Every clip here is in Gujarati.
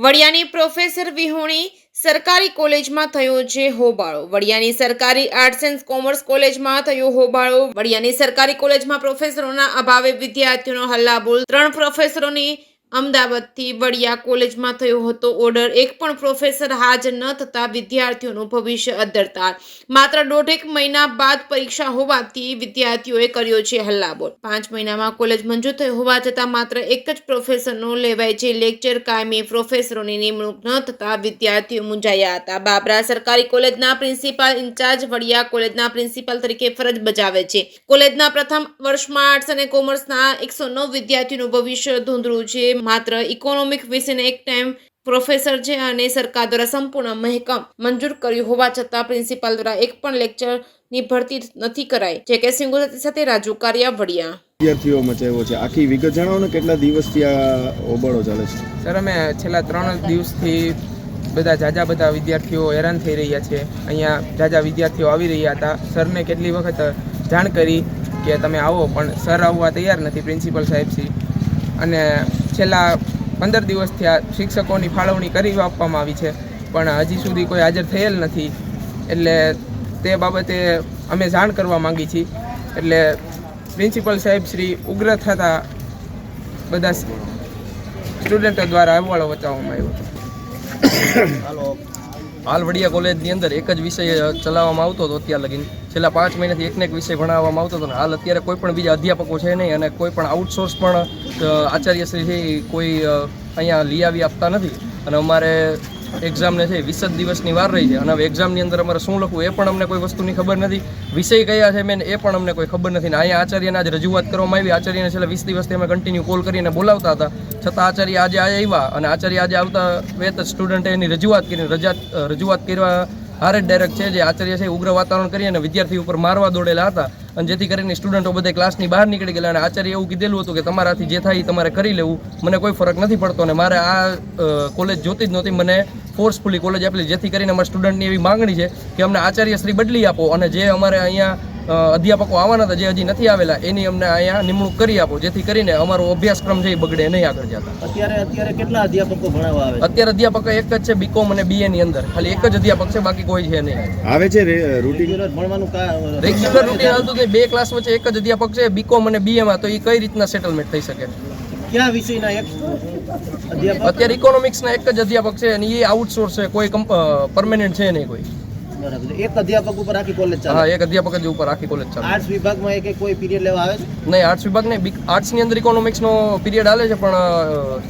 વડિયાની પ્રોફેસર વિહોણી સરકારી કોલેજમાં થયો છે હોબાળો। વડિયાની સરકારી આર્ટ્સ એન્ડ કોમર્સ કોલેજમાં થયો હોબાળો। વડિયાની સરકારી કોલેજમાં પ્રોફેસરોના અભાવે વિદ્યાર્થીઓનો હલ્લાબોલ। 3 પ્રોફેસરોની અમદાવાદથી વડિયા કોલેજમાં થયો હતો ઓર્ડર। એક પણ પ્રોફેસર હાજર ન થતા વિદ્યાર્થીઓનું ભવિષ્ય અદ્ધરતાળ। માત્ર 1.5 મહિના બાદ પરીક્ષા હોવાથી વિદ્યાર્થીઓએ કર્યો છે હલ્લાબોલ। 5 મહિનામાં કોલેજ મંજૂર થઈ હોવા છતાં માત્ર એક જ પ્રોફેસરનો લેવાય છે લેક્ચર। કાયમી પ્રોફેસરોની નિમણૂક ન થતા વિદ્યાર્થીઓ મૂંઝાયા હતા। બાબરા સરકારી કોલેજના પ્રિન્સિપાલ ઇન્ચાર્જ વડિયા કોલેજના પ્રિન્સિપાલ તરીકે ફરજ બજાવે છે। કોલેજના પ્રથમ વર્ષમાં આર્ટ્સ અને કોમર્સના 109 વિદ્યાર્થીઓનું ભવિષ્ય ધૂંધળું છે। માત્ર ઇકોનોમિક વિષયના એક ટાઈમ પ્રોફેસર છે અને સરકાર દ્વારા સંપૂર્ણ મહેકમ મંજૂર કર્યું હોવા છતાં પ્રિન્સિપાલ દ્વારા એક પણ લેક્ચરની ભરતી નથી કરાઈ। જે કે સિંગુ સાથે રાજુ કારિયા વડિયા। વિદ્યાર્થીઓ મચાવ્યો છે, આખી વિગત જણાવો ને, કેટલા દિવસથી આ હોબાળો ચાલે છે? સર, અમે છેલ્લા 3 દિવસથી બધા વિદ્યાર્થીઓ હેરાન થઈ રહ્યા છે। અહીંયા જાજા વિદ્યાર્થીઓ આવી રહ્યા હતા। સરને કેટલી વખત જાણ કરી કે તમે આવો, પણ સર આવવા તૈયાર નથી, પ્રિન્સિપલ સાહેબશ્રી। અને છેલ્લા 15 દિવસથી આ શિક્ષકોની ફાળવણી કરી આપવામાં આવી છે, પણ હજી સુધી કોઈ હાજર થયેલ નથી। એટલે તે બાબતે અમે જાણ કરવા માંગી છીએ। એટલે પ્રિન્સિપલ સાહેબશ્રી ઉગ્ર થતા બધા સ્ટુડન્ટો દ્વારા હવાલો બતાવવામાં આવ્યો। હાલ વડિયા કોલેજની અંદર એક જ વિષય ચલાવવામાં આવતો હતો અત્યાર લગીને। છેલ્લા 5 મહિનાથી એકને એક વિષય ભણાવવામાં આવતો હતો ને હાલ અત્યારે કોઈ પણ બીજા અધ્યાપકો છે નહીં અને કોઈ પણ આઉટસોર્સ પણ આચાર્યશ્રી છે કોઈ અહીંયા લઈ આવી આપતા નથી। અને અમારે એક્ઝામને છે 20 દિવસની વાર રહી છે અને હવે એક્ઝામની અંદર અમારે શું લખવું એ પણ અમને કોઈ વસ્તુની ખબર નથી। વિષય કયા છે મેન એ પણ અમને કોઈ ખબર નથી। ને અહીંયા આચાર્યને આજે રજૂઆત કરવામાં આવી। આચાર્યને છેલ્લા 20 દિવસથી અમે કન્ટિન્યુ કોલ કરીને બોલાવતા હતા, છતાં આચાર્ય આજે આવ્યા અને આચાર્ય આજે આવતા વેત સ્ટુડન્ટે એની રજૂઆત કરીને રજૂઆત કરવા હારે ડાયરેક્ટ છે જે આચાર્ય છે ઉગ્ર વાતાવરણ કરી અને વિદ્યાર્થી ઉપર મારવા દોડેલા હતા અને જેથી કરીને સ્ટુડન્ટો બધા ક્લાસની બહાર નીકળી ગયેલા। અને આચાર્ય એવું કીધેલું હતું કે તમારાથી જે થાય તમારે કરી લેવું, મને કોઈ ફરક નથી પડતો અને મારે આ કોલેજ જોતી જ નહોતી, મને ફોર્સફુલી કોલેજ આપેલી। જેથી કરીને અમારા સ્ટુડન્ટની એવી માંગણી છે કે અમને આચાર્યશ્રી બદલી આપો અને જે અમારે અહીંયા અધ્યાપકો આવવાના હતા જે હજી નથી આવેલા એની અમને અહીંયા નિમણૂક કરી આપો, જેથી કરીને અમારો અભ્યાસક્રમ છે એ બગડે નહીં આગળ જતા। અત્યારે કેટલા અધ્યાપકો ભણાવવા આવે? અત્યારે અધ્યાપકો એક જ છે, બીકોમ અને બીએ ની અંદર ખાલી એક જ અધ્યાપક છે, બાકી કોઈ છે નહીં। આવે છે રૂટીન ભણવાનું રેગ્યુલર રૂટીન હાલતું છે। 2 ક્લાસ વચ્ચે એક જ અધ્યાપક છે બીકોમ અને બીએ માં, તો એ કઈ રીતના સેટલમેન્ટ થઈ શકે? કયા વિષયના એક અધ્યાપક? અત્યારે ઇકોનોમિક્સના એક જ અધ્યાપક છે અને એ આઉટસોર્સ છે, કોઈ પરમેનન્ટ છે નહીં કોઈ। બરાબર, એક અધ્યાપક ઉપર આખી કોલેજ ચાલે? હા, એક અધ્યાપક જ ઉપર આખી કોલેજ ચાલે। આર્ટ્સ વિભાગમાં એક કોઈ પીરિયડ લેવા આવે છે? નહીં, આર્ટ્સ વિભાગ નહીં, આર્ટ્સની અંદર ઇકોનોમિક્સનો પીરિયડ હાલે છે પણ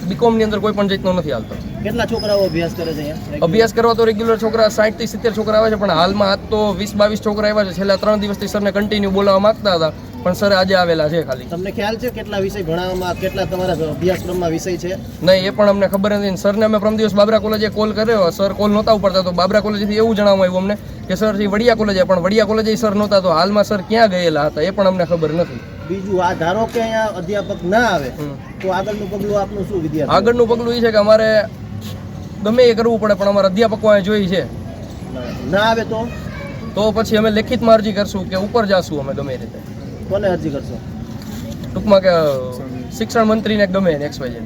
બીકોમની અંદર કોઈ પણ જાતનો નથી હાલતો। કેટલા છોકરાઓ અભ્યાસ કરે છે અહીંયા? અભ્યાસ કરવા તો રેગ્યુલર છોકરા 60 થી 70 છોકરા આવે છે, પણ હાલમાં આજ તો 20-22 છોકરા આવ્યા છે। છેલ્લા 3 દિવસથી સરને કન્ટિન્યુ બોલાવવા માંગતા હતા પણ સર આજે આવેલા છે ખાલી। તમને ખ્યાલ છે કેટલા વિષય ભણાવવામાં, કેટલા તમારા અભ્યાસક્રમમાં વિષય છે? નહીં, એ પણ અમને ખબર નથી। સરને અમે પ્રથમ દિવસ બાબરા કોલેજે કોલ કર્યો, સર કોલ નહોતા ઉપાડતા, તો બાબરા કોલેજથી એવું જણાવવામાં આવ્યું અમને કે સર વડિયા કોલેજે, પણ વડિયા કોલેજે સર નહોતા, તો હાલમાં સર ક્યાં ગયેલા હતા એ પણ અમને ખબર નથી। બીજું, આ ધારો કે અહીંયા અધ્યાપક ના આવે તો આગળનું પગલું આપનું શું? વિદ્યાર્થી આગળનું પગલું એ છે કે અમારે ગમે એ કરવું પડે, પણ અમારા અધ્યાપકો અહીં જોઈ છે। ના આવે તો પછી અમે લેખિતમાં અરજી કરશું કે ઉપર જાશું અમે ગમે રીતે। કોને અરજી કરશો? ટૂંકમાં કે શિક્ષણ મંત્રીને ગમે XYZ।